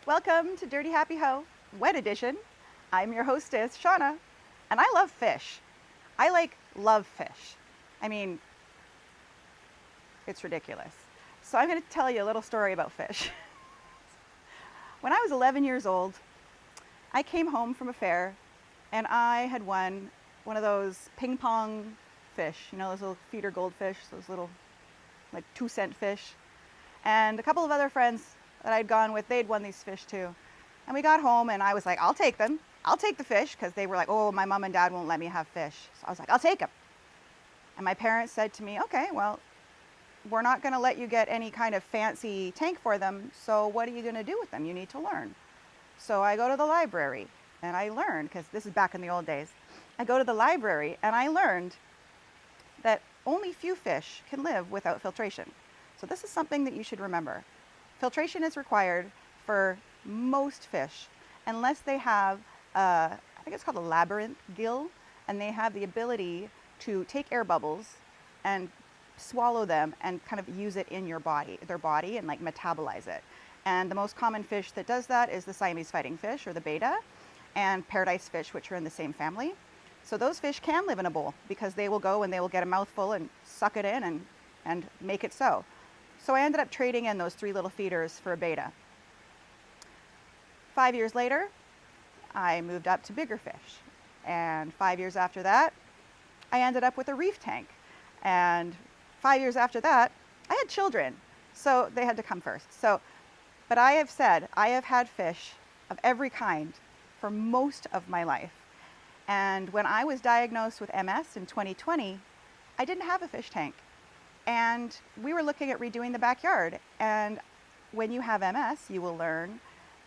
Welcome to Dirty Happy Hoe, wet edition. I'm your hostess, Shauna, and I love fish. I love fish. I mean, it's ridiculous. So I'm going to tell you a little story about fish. When I was 11 years old, I came home from a fair and I had won one of those ping pong fish, you know, those little feeder goldfish, those little like 2-cent fish. And a couple of other friends that I'd gone with, they'd won these fish too. And we got home and I was like, I'll take them. I'll take the fish, because they were like, oh, my mom and dad won't let me have fish. So I was like, I'll take them. And my parents said to me, okay, well, we're not going to let you get any kind of fancy tank for them, so what are you going to do with them? You need to learn. So I go to the library and I learned, because this is back in the old days, I go to the library and I learned that only few fish can live without filtration. So this is something that you should remember. Filtration is required for most fish unless they have, I think it's called a labyrinth gill, and they have the ability to take air bubbles and swallow them and kind of use it in their body and like metabolize it. And the most common fish that does that is the Siamese fighting fish, or the betta, and paradise fish, which are in the same family. So those fish can live in a bowl because they will go and they will get a mouthful and suck it in and make it so. So I ended up trading in those 3 little feeders for a betta. 5 years later, I moved up to bigger fish. And 5 years after that, I ended up with a reef tank. And 5 years after that, I had children. So they had to come first. But I have said, I have had fish of every kind for most of my life. And when I was diagnosed with MS in 2020, I didn't have a fish tank. And we were looking at redoing the backyard. And when you have MS, you will learn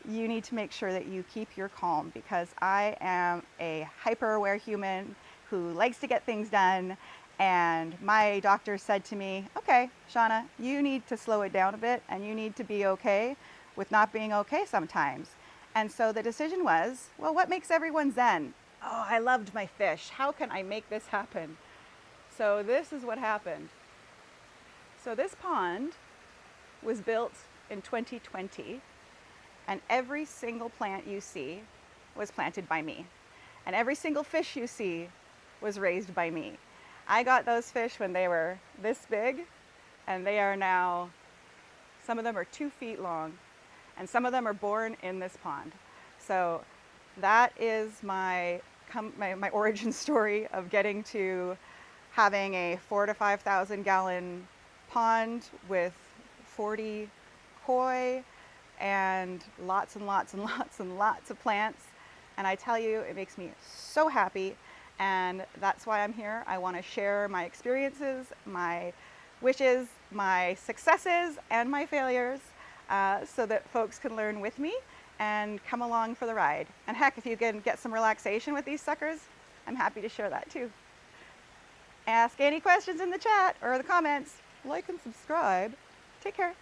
you need to make sure that you keep your calm, because I am a hyper-aware human who likes to get things done. And my doctor said to me, okay, Shauna, you need to slow it down a bit and you need to be okay with not being okay sometimes. And so the decision was, well, what makes everyone zen? Oh, I loved my fish. How can I make this happen? So this is what happened. So this pond was built in 2020, and every single plant you see was planted by me. And every single fish you see was raised by me. I got those fish when they were this big, and they are now, some of them are 2 feet long, and some of them are born in this pond. So that is my origin story of getting to having a 4,000 to 5,000 gallon pond with 40 koi and lots and lots and lots and lots of plants. And I tell you, it makes me so happy. And that's why I'm here. I want to share my experiences, my wishes, my successes, and my failures, so that folks can learn with me and come along for the ride. And heck, if you can get some relaxation with these suckers, I'm happy to share that too. Ask any questions in the chat or the comments. Like and subscribe. Take care.